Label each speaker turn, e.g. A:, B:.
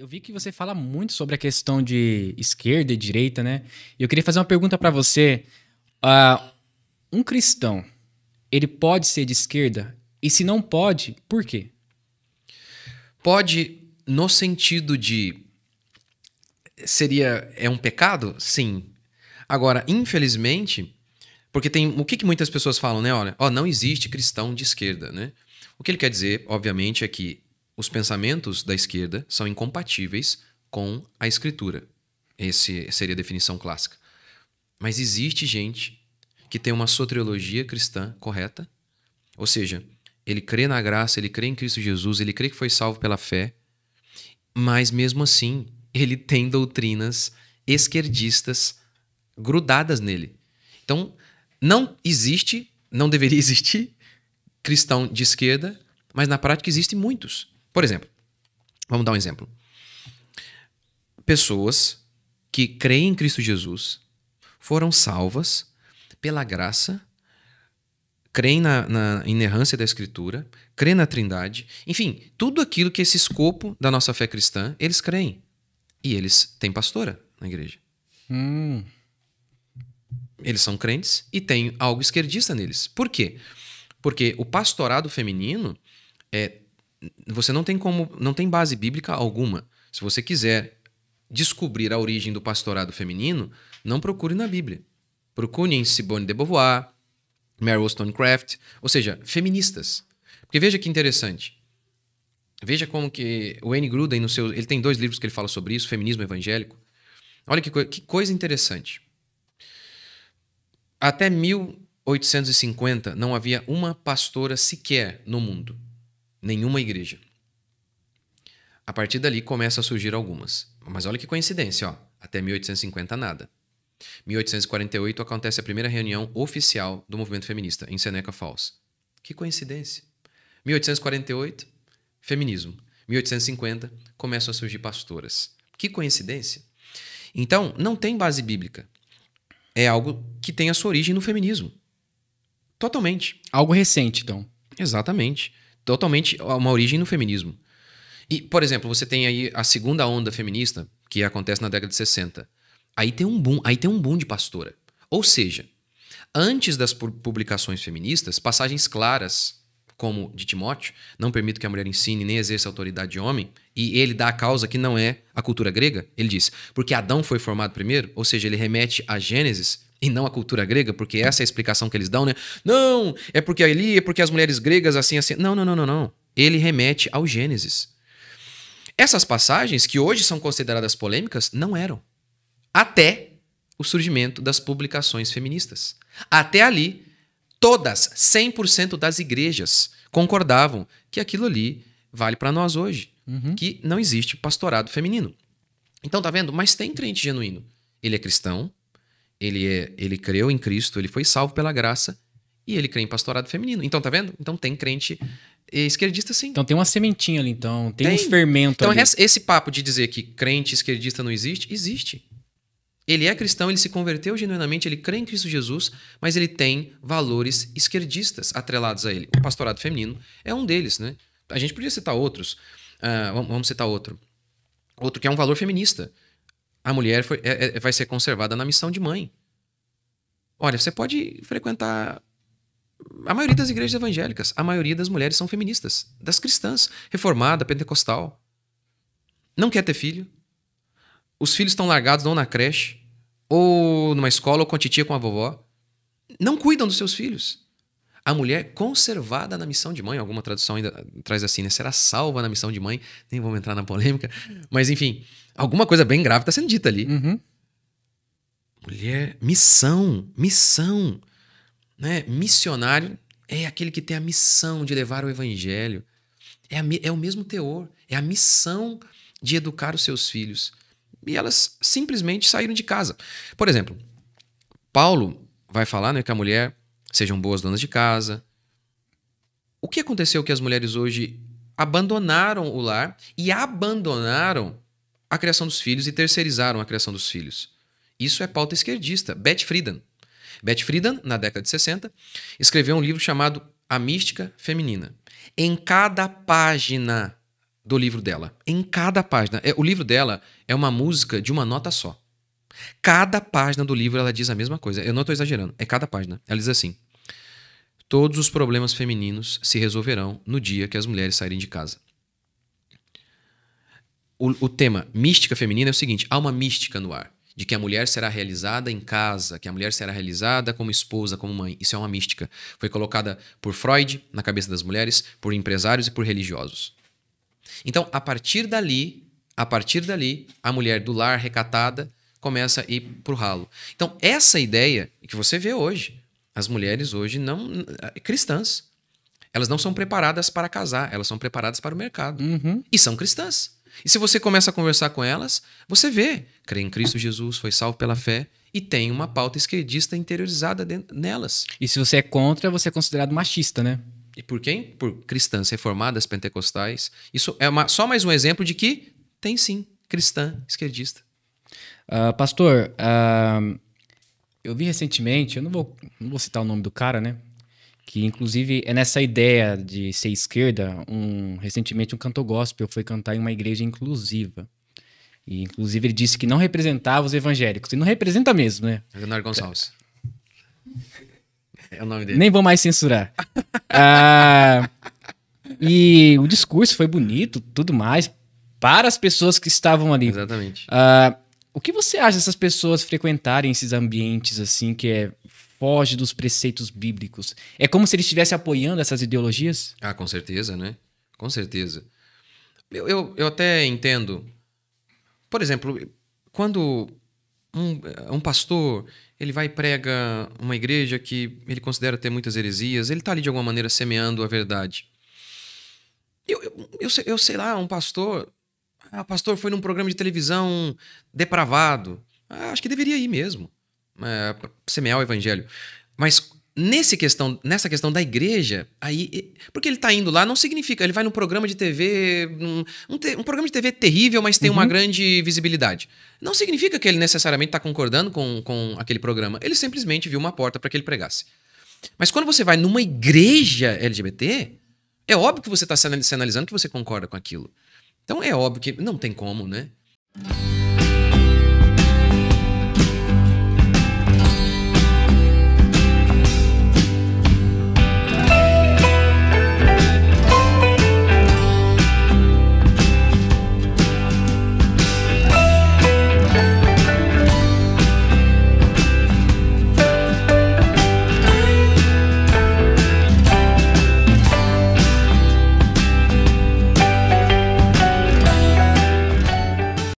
A: Eu vi que você fala muito sobre a questão de esquerda e direita, né? E eu queria fazer uma pergunta para você. Ah, um cristão, ele pode ser de esquerda? E se não pode, por quê?
B: Pode, no sentido de é um pecado? Sim. Agora, infelizmente, porque tem o que muitas pessoas falam, né? Olha, ó, não existe cristão de esquerda, né? O que ele quer dizer, obviamente, é que os pensamentos da esquerda são incompatíveis com a escritura. Essa seria a definição clássica. Mas existe gente que tem uma soteriologia cristã correta, ou seja, ele crê na graça, ele crê em Cristo Jesus, ele crê que foi salvo pela fé, mas mesmo assim ele tem doutrinas esquerdistas grudadas nele. Então, não existe, não deveria existir cristão de esquerda, mas na prática existem muitos. Por exemplo, vamos dar um exemplo. Pessoas que creem em Cristo Jesus foram salvas pela graça, creem na inerrância da Escritura, creem na Trindade, enfim, tudo aquilo que esse escopo da nossa fé cristã, eles creem. E eles têm pastora na igreja.
A: Hum,
B: Eles são crentes e tem algo esquerdista neles. Por quê? Porque o pastorado feminino você não tem base bíblica alguma. Se você quiser descobrir a origem do pastorado feminino, não procure na Bíblia. Procure em Simone de Beauvoir, Mary Wollstonecraft, ou seja, feministas. Porque veja que interessante. Veja como que o Wayne Grudem, ele tem 2 livros que ele fala sobre isso, Feminismo Evangélico. Olha que coisa interessante. Até 1850 não havia uma pastora sequer no mundo. Nenhuma igreja. A partir dali começam a surgir algumas. Mas olha que coincidência, ó. Até 1850 nada. 1848 acontece a primeira reunião oficial do movimento feminista, em Seneca Falls. Que coincidência. 1848, feminismo. 1850, começam a surgir pastoras. Que coincidência. Então, não tem base bíblica. É algo que tem a sua origem no feminismo. Totalmente.
A: algo recente, então.
B: Exatamente. Totalmente uma origem no feminismo. E, por exemplo, você tem aí a segunda onda feminista, que acontece na década de 60. Aí tem um boom de pastora. Ou seja, antes das publicações feministas, passagens claras, como de Timóteo, não permito que a mulher ensine nem exerça a autoridade de homem, e ele dá a causa que não é a cultura grega, ele diz, porque Adão foi formado primeiro, ou seja, ele remete a Gênesis e não à cultura grega, porque essa é a explicação que eles dão, né? Não, é porque ali, é porque as mulheres gregas assim, assim. Não, não, não, não, não. Ele remete ao Gênesis. Essas passagens, que hoje são consideradas polêmicas, não eram. Até o surgimento das publicações feministas. Até ali, todas, 100% das igrejas concordavam que aquilo ali vale para nós hoje, que não existe pastorado feminino. Então, tá vendo? Mas tem crente genuíno. Ele é cristão, ele creu em Cristo, ele foi salvo pela graça e ele crê em pastorado feminino. Então, tá vendo? Então tem crente esquerdista sim.
A: Então tem uma sementinha ali, então. Tem uns fermentos
B: Então,
A: ali.
B: esse papo de dizer que crente esquerdista não existe, existe. Ele é cristão, ele se converteu genuinamente, ele crê em Cristo Jesus, mas ele tem valores esquerdistas atrelados a ele. O pastorado feminino é um deles, né? A gente podia citar outros. Vamos citar outro. Outro que é um valor feminista. A mulher vai ser conservada na missão de mãe. Olha, você pode frequentar a maioria das igrejas evangélicas. A maioria das mulheres são feministas. Das cristãs, reformada, pentecostal. Não quer ter filho. Os filhos estão largados ou na creche, ou numa escola, ou com a titia, com a vovó. Não cuidam dos seus filhos. A mulher conservada na missão de mãe, alguma tradução ainda traz assim, né? Será salva na missão de mãe. Nem vamos entrar na polêmica. Mas, enfim, alguma coisa bem grave está sendo dita ali. Mulher, missão. Né? Missionário é aquele que tem a missão de levar o evangelho. É o mesmo teor. É a missão de educar os seus filhos. E elas simplesmente saíram de casa. Por exemplo, Paulo vai falar, né, que a mulher sejam boas donas de casa. O que aconteceu que as mulheres hoje abandonaram o lar e abandonaram a criação dos filhos e terceirizaram a criação dos filhos? Isso é pauta esquerdista. Beth Friedan. Beth Friedan, na década de 60, escreveu um livro chamado A Mística Feminina. Em cada página do livro dela. Em cada página. O livro dela é uma música de uma nota só. Cada página do livro ela diz a mesma coisa. Eu não estou exagerando. É cada página. Ela diz assim: todos os problemas femininos se resolverão no dia que as mulheres saírem de casa. O tema mística feminina é o seguinte: há uma mística no ar. De que a mulher será realizada em casa, que a mulher será realizada como esposa, como mãe. Isso é uma mística. Foi colocada por Freud na cabeça das mulheres, por empresários e por religiosos. Então, a partir dali, a mulher do lar recatada começa a ir pro ralo. Então, essa ideia que você vê hoje, as mulheres hoje não cristãs, elas não são preparadas para casar, elas são preparadas para o mercado. E são cristãs. E se você começa a conversar com elas, você vê, crê em Cristo Jesus, foi salvo pela fé, e tem uma pauta esquerdista interiorizada nelas.
A: E se você é contra, você é considerado machista, né?
B: E por quem? Por cristãs reformadas, pentecostais. Isso é só mais um exemplo de que tem sim, cristã esquerdista.
A: Pastor, eu vi recentemente, eu não vou citar o nome do cara, né? Que inclusive é nessa ideia de ser esquerda, recentemente um cantor gospel foi cantar em uma igreja inclusiva. E inclusive ele disse que não representava os evangélicos. E não representa mesmo, né?
B: Leonardo Gonçalves. É o nome dele.
A: Nem vou mais censurar. E o discurso foi bonito, tudo mais, para as pessoas que estavam ali.
B: Exatamente.
A: O que você acha dessas pessoas frequentarem esses ambientes assim, que foge dos preceitos bíblicos? É como se eles estivessem apoiando essas ideologias?
B: Ah, com certeza, né? Com certeza. Eu até entendo. Por exemplo, quando um pastor ele vai e prega uma igreja que ele considera ter muitas heresias, ele está ali de alguma maneira semeando a verdade. Eu sei lá, um pastor... o pastor foi num programa de televisão depravado. Acho que deveria ir mesmo. Semear o evangelho. Mas nessa questão da igreja, aí, porque ele está indo lá, não significa... Ele vai num programa de TV... Um programa de TV terrível, mas tem uma grande visibilidade. Não significa que ele necessariamente está concordando com aquele programa. Ele simplesmente viu uma porta para que ele pregasse. Mas quando você vai numa igreja LGBT, é óbvio que você está sinalizando que você concorda com aquilo. Então é óbvio que não tem como, né?